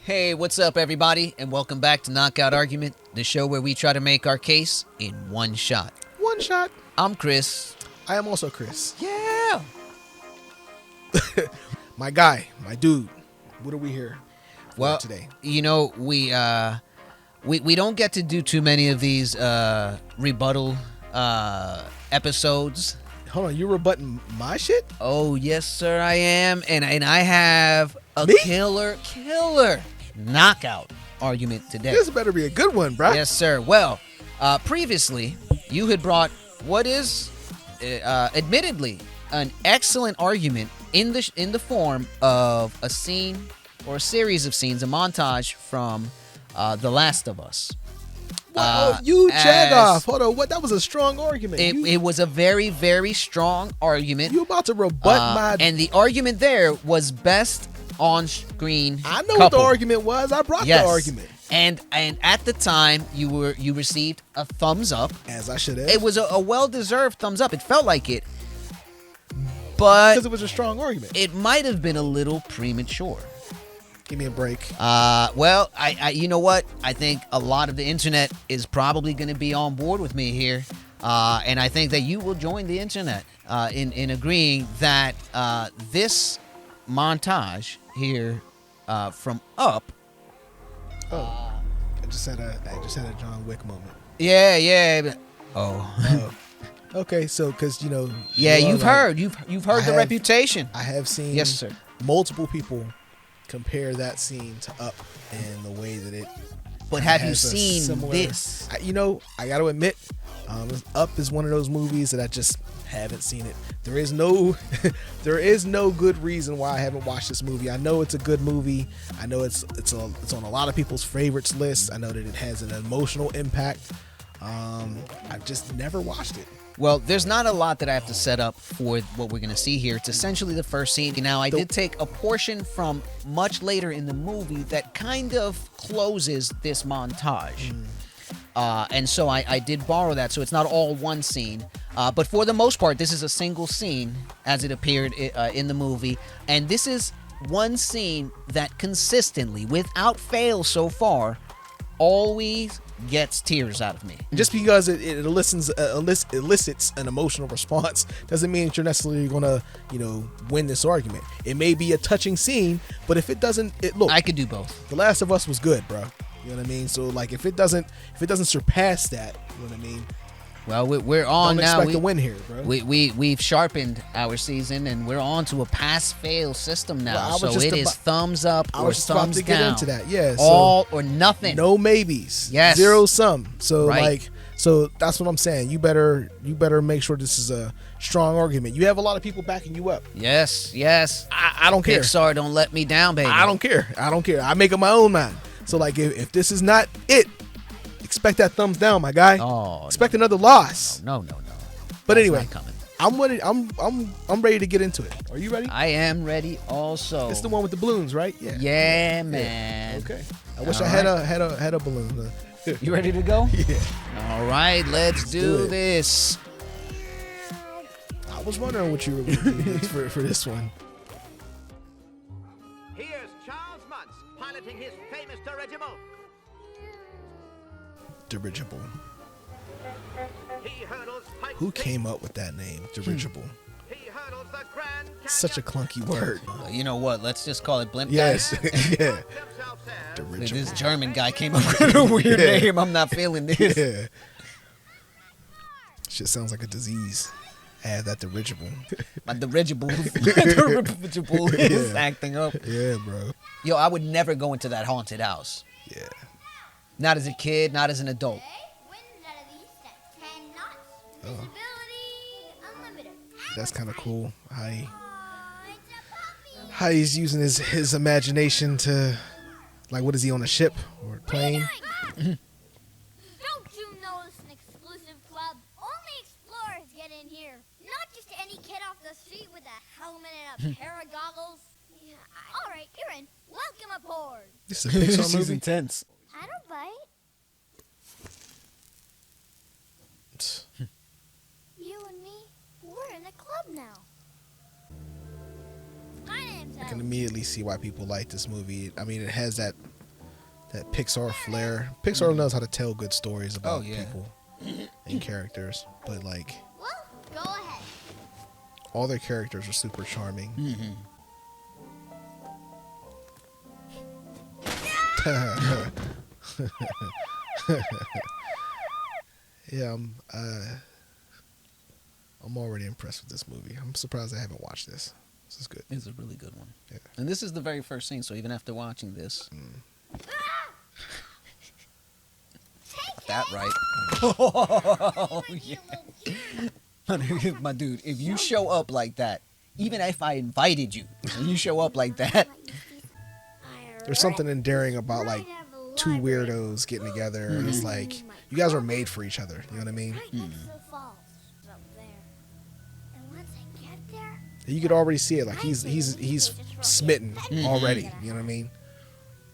Hey, what's up, everybody, and welcome back to Knockout Argument, the show where we try to make our case in one shot. One shot. I'm Chris. I am also Chris. Yeah. My guy, my dude. What are we here for Well, today? you know, we don't get to do too many of these rebuttal episodes. Hold on, you're rebutting my shit? Oh, yes, sir, I am, and I have a Me? killer knockout argument today. This better be a good one, bro. Yes, sir. Well, previously, you had brought what is, admittedly, an excellent argument in the form of a scene or a series of scenes, a montage from The Last of Us. You jag off. Hold on, what? That was a strong argument. It was a very, very strong argument. You about to rebut my... And the argument there was best on-screen I know couple. what the argument was. I brought the argument. And at the time, you received a thumbs up. As I should have. It was a well-deserved thumbs up. It felt like it. But because it was a strong argument. It might have been a little premature. Give me a break. Well, I you know what? I think a lot of the internet is probably going to be on board with me here. And I think that you will join the internet in agreeing that this montage here from Up. I just had a John Wick moment. Yeah. Oh. Okay, so because you know. Yeah, you've heard the reputation. I have seen. Yes, sir. Multiple people compare that scene to Up and the way that it. But have you seen this? I got to admit, Up is one of those movies that I just haven't seen it. There is no good reason why I haven't watched this movie. I know it's a good movie. I know it's on a lot of people's favorites list. I know that it has an emotional impact. I've just never watched it. Well, there's not a lot that I have to set up for what we're going to see here. It's essentially the first scene. Now, I did take a portion from much later in the movie that kind of closes this montage. And so I did borrow that, so it's not all one scene. But for the most part, this is a single scene as it appeared in the movie. And this is one scene that consistently, without fail so far, always gets tears out of me. Just because it elicits an emotional response doesn't mean that you're necessarily gonna win this argument. It may be a touching scene, but if it doesn't, look, I could do both. The Last of Us was good, bro. You know what I mean? So like, if it doesn't surpass that, you know what I mean? Well, we're on Don't now. Expect to win here, bro. We've sharpened our season, and we're on to a pass-fail system now. So it is thumbs up or thumbs down. I was just about to get into that. Yeah. All or nothing. No mabies. Yes. Zero sum. So right. So that's what I'm saying. You better make sure this is a strong argument. You have a lot of people backing you up. Yes. I don't care. Pixar, don't let me down, baby. I don't care. I make up my own mind. So like, if this is not it, expect that thumbs down, my guy. Oh, expect another loss. No. But That's anyway, not coming. I'm ready. I'm ready to get into it. Are you ready? I am ready. Also, it's the one with the balloons, right? Yeah, man. Yeah. Okay. I wish I had a balloon. You ready to go? Yeah. All right, let's do this. I was wondering what you were going to do for this one. Here's Charles Muntz piloting his famous dirigible. Dirigible. He hurdles Who came up with that name, dirigible? He hurdles the Grand Such a clunky word. You know what? Let's just call it blimp. Yes. Yeah. This Dirigible. German guy came up with a weird name. I'm not feeling this. Yeah. Shit sounds like a disease. Add that dirigible. My dirigible is acting up. Yeah, bro. Yo, I would never go into that haunted house. Yeah. Not as a kid, not as an adult. That's kind of cool. How he's using his imagination to, like, what is he on a ship or a plane? Don't you know it's an exclusive club? Only explorers get in here. Not just any kid off the street with a helmet and a pair of goggles. Yeah, all right, you're in. Welcome aboard. This is a Pixar movie. Intense. I don't bite. You and me, we're in a club now. My name's I can immediately see why people like this movie. I mean, it has that that Pixar flair. Pixar knows how to tell good stories about Oh, yeah. people and characters, but like Well, go ahead. all their characters are super charming. Yeah, I'm already impressed with this movie. I'm surprised I haven't watched this. This is good. It's a really good one. Yeah. And this is the very first scene, so even after watching this, Take that right. My dude, if you show up like that, even if I invited you, and you show up like that, There's something endearing about like two weirdos getting together. And it's like you guys are made for each other. You know what I mean? Right next to the falls, up there. And once I get there, You could already see it. Like he's smitten already. You know what I mean?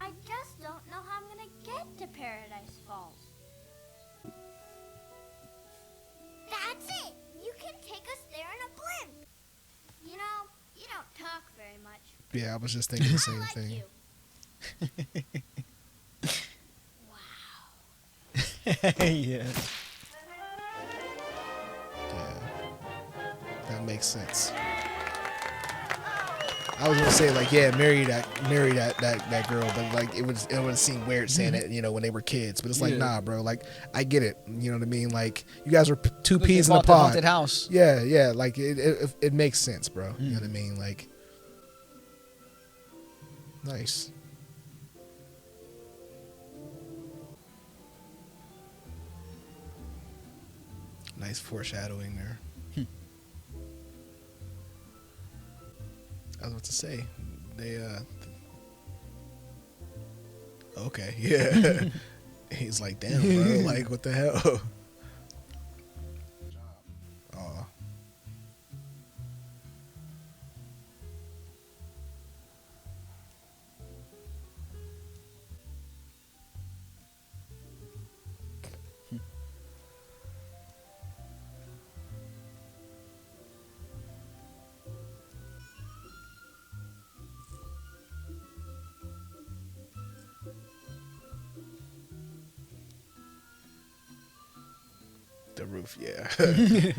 I just don't know how I'm gonna get to Paradise Falls. That's it. You can take us there in a blimp. You know, you don't talk very much. Yeah, I was just thinking the same Like thing. you. yeah. Yeah, that makes sense. I was gonna say like, yeah, marry that girl, but like it would seem weird saying it, you know, when they were kids. But it's like, Yeah. nah, bro. Like I get it. You know what I mean? Like you guys are two Like peas they in a bought the pod. haunted house. Yeah. Like it makes sense, bro. You know what I mean? Like nice. Nice foreshadowing there. I was about to say, they okay, yeah. He's like, damn, bro, like what the hell? Aw. The roof, yeah.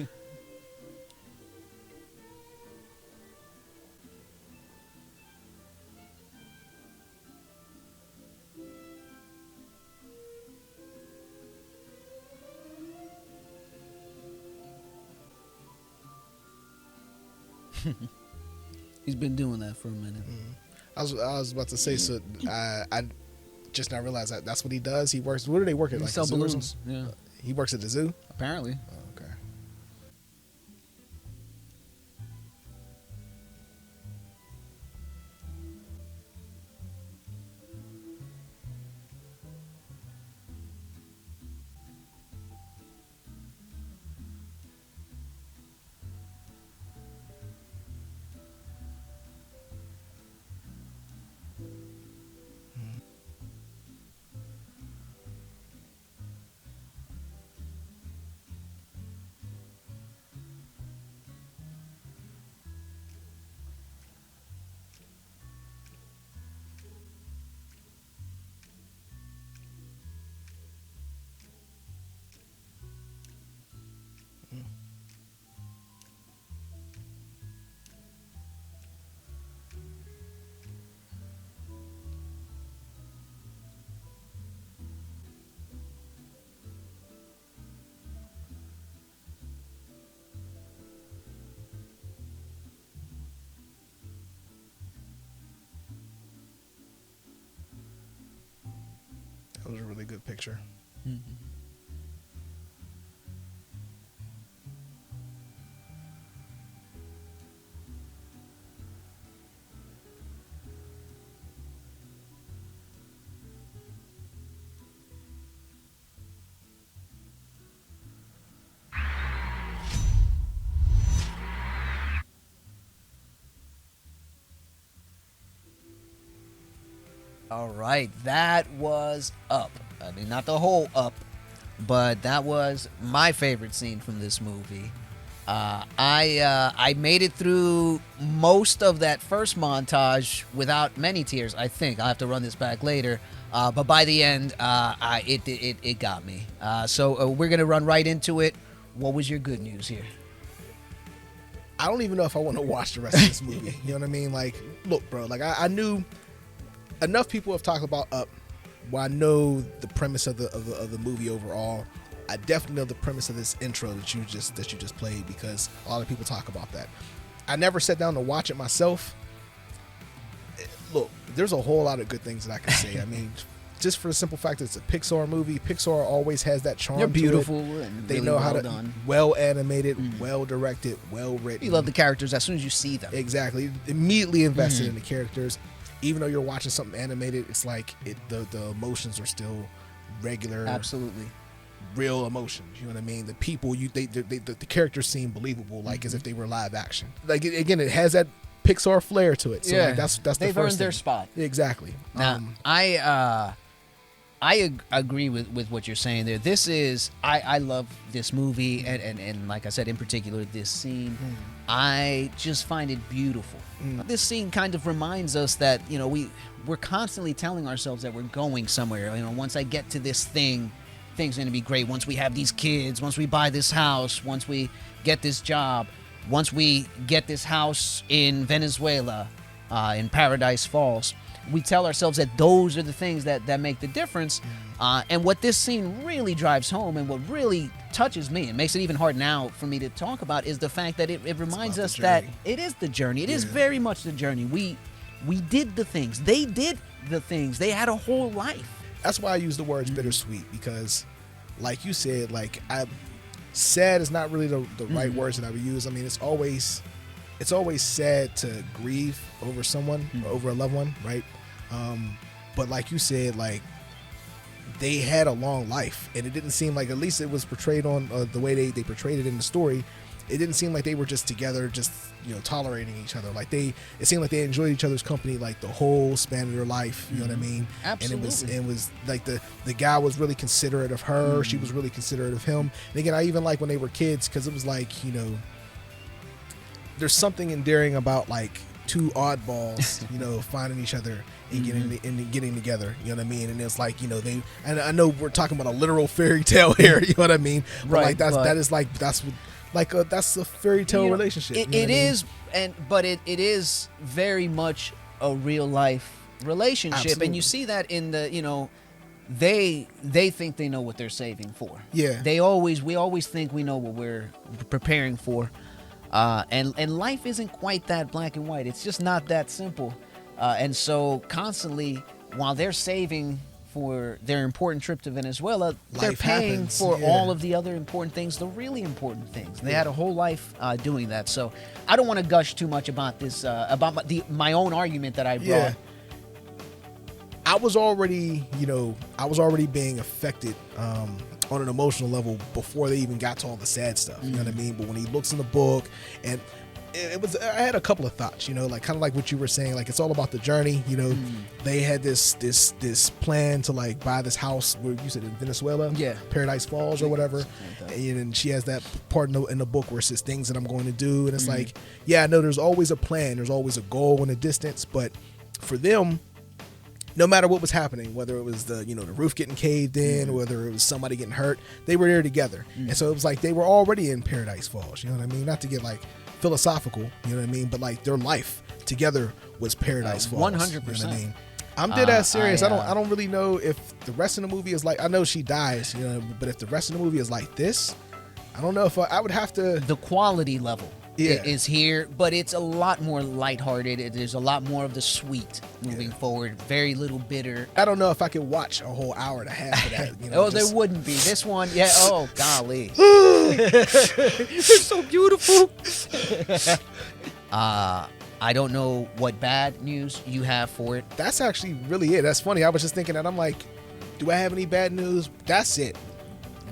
He's been doing that for a minute. I was about to say, so I just now realized that that's what he does. He works. Where do they work at? He Like sell a zoo or balloons. something? Yeah, He works at the zoo. apparently. Oh, okay. That was a really good picture. All right, that was Up. I mean, not the whole Up, but that was my favorite scene from this movie. I made it through most of that first montage without many tears. I think I'll have to run this back later, but by the end, it got me. So we're gonna run right into it. What was your good news here? I don't even know if I want to watch the rest of this movie. You know what I mean? Like, look, bro. Like, I knew enough people have talked about Up. Well, I know the premise of the movie overall. I definitely know the premise of this intro that you just played, because a lot of people talk about that. I never sat down to watch it myself. Look, there's a whole lot of good things that I can say. I mean, just for the simple fact that it's a Pixar movie. Pixar always has that charm. They're to beautiful it. and They really know how well to done. well animated, well directed, well written. You love the characters as soon as you see them. Exactly. Immediately invested in the characters. Even though you're watching something animated, it's like the emotions are still regular. Absolutely. Real emotions, you know what I mean? The people, the characters seem believable, like as if they were live action. Like, again, it has that Pixar flair to it. So like, that's the They've first earned their thing. spot. Exactly. Now, I agree with what you're saying there. This is I love this movie, and like I said, in particular this scene. I just find it beautiful. This scene kind of reminds us that, you know, we're constantly telling ourselves that we're going somewhere. You know, once I get to this thing, things are going to be great. Once we have these kids, once we buy this house, once we get this job, once we get this house in Venezuela, in Paradise Falls, we tell ourselves that those are the things that make the difference. And what this scene really drives home, and what really touches me and makes it even hard now for me to talk about, is the fact that it reminds us that it is the journey. It is very much the journey. We did the things. They did the things. They had a whole life. That's why I use the words bittersweet, because like you said, like, sad is not really the right words that I would use. I mean, it's always sad to grieve over someone or over a loved one, right? But like you said, like, they had a long life, and it didn't seem like, at least it was portrayed on the way they portrayed it in the story, it didn't seem like they were just together, just, you know, tolerating each other. Like, it seemed like they enjoyed each other's company like the whole span of their life. You know what I mean? Absolutely. And it was like the guy was really considerate of her. She was really considerate of him. And again, I even like when they were kids, because it was like, you know, there's something endearing about like two oddballs, you know, finding each other and getting together. You know what I mean? And it's like, you know, and I know we're talking about a literal fairy tale here. You know what I mean? But like that's a fairy tale relationship. It is, but it is very much a real life relationship. Absolutely. And you see that in the, you know, they think they know what they're saving for. Yeah. We always think we know what we're preparing for. And life isn't quite that black and white. It's just not that simple. And so constantly, while they're saving for their important trip to Venezuela, they're paying for all of the other important things, the really important things. They had a whole life doing that. So I don't want to gush too much about this, about my own argument that I brought. Yeah. I was already being affected on an emotional level before they even got to all the sad stuff. You know what I mean? But when he looks in the book, and I had a couple of thoughts, you know, like kind of like what you were saying, like it's all about the journey. You know, they had this plan to like buy this house where you said in Venezuela, Paradise Falls or whatever. And she has that part in the book where it says things that I'm going to do, and it's like, yeah, I know there's always a plan, there's always a goal in the distance, but for them, no matter what was happening, whether it was the roof getting caved in, whether it was somebody getting hurt, they were there together. And so it was like they were already in Paradise Falls. You know what I mean? Not to get like philosophical, you know what I mean? But like their life together was Paradise Falls. 100%. You know what I mean? I'm dead ass serious. I don't really know if the rest of the movie is like, I know she dies, you know, but if the rest of the movie is like this, I don't know if I would have to. The quality level is here, but it's a lot more lighthearted. There's a lot more of the sweet moving forward. Very little bitter. I don't know if I could watch a whole hour and a half of that. You know, there wouldn't be. This one, oh golly, they're so beautiful. I don't know what bad news you have for it. That's actually really it. That's funny. I was just thinking that. I'm like, do I have any bad news? That's it.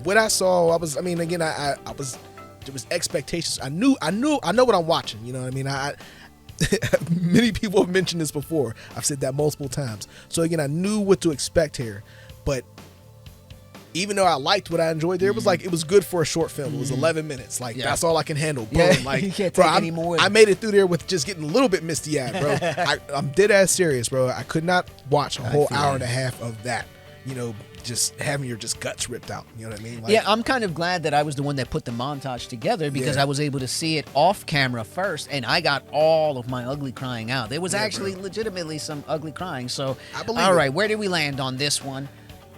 What I saw, there was expectations. I know what I'm watching. You know what I mean? Many people have mentioned this before. I've said that multiple times. So again, I knew what to expect here, but even though I liked what I enjoyed there, it was like it was good for a short film. It was 11 minutes. Like that's all I can handle. Boom. Yeah, Like you can't bro, take any more. I made it through there with just getting a little bit misty eyed, bro. I'm dead ass serious, bro. I could not watch a whole hour and a half of that. You know, just having your just guts ripped out. You know what I mean? Like, Yeah, I'm kind of glad that I was the one that put the montage together because I was able to see it off camera first, and I got all of my ugly crying out. There was actually legitimately some ugly crying. So, I believe all it. right, where did we land on this one?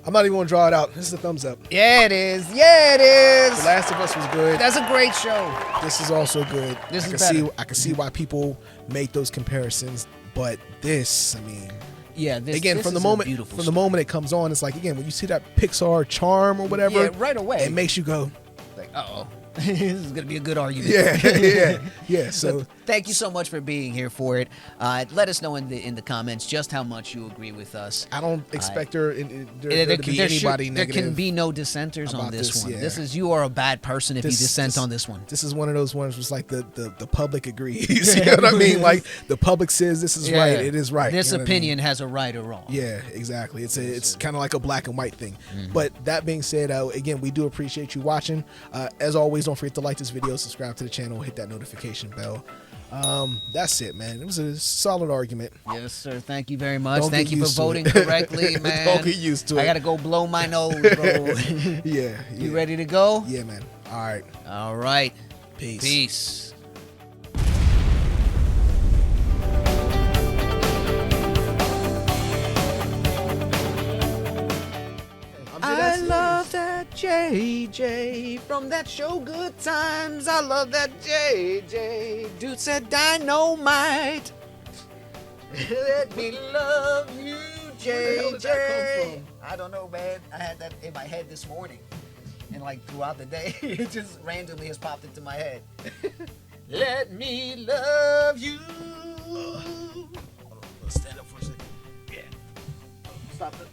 I'm not even gonna draw it out. This is a thumbs up. Yeah, it is. Yeah, it is. The Last of Us was good. That's a great show. This is also good. This I is can better. I can see why people make those comparisons, but this, I mean, Yeah, this again, this from the is a moment beautiful from show. the moment it comes on, it's like again when you see that Pixar charm or whatever, Yeah, right away. it makes you go, Like, uh-oh. This is gonna be a good argument. yeah. So Thank you so much for being here for it. Let us know in the comments just how much you agree with us. I don't expect there to be There anybody there negative. can be no dissenters on about this this, one. yeah. This is you are a bad person if you dissent on this one. This is one of those ones was like the public agrees. You know what I mean? Like the public says this is right. It is right. This You know what I mean? opinion has a right or wrong. Yeah, exactly. It's kind of like a black and white thing. But that being said, again, we do appreciate you watching. As always, don't forget to like this video, subscribe to the channel, hit that notification bell. That's it, man. It was a solid argument. Yes, sir. Thank you very much. Don't Thank get you for used to voting it. correctly, man. Don't get used to it. I gotta go blow my nose, bro. Yeah. You ready to go? Yeah, man. All right. All right. Peace. Peace. I love that JJ from that show Good Times. I love that JJ. Dude said dynamite. Let me love you, JJ. Where the hell did that come from? I don't know, man. I had that in my head this morning. And like throughout the day, it just randomly has popped into my head. Let me love you. Hold on, let's stand up for a second. Stop it.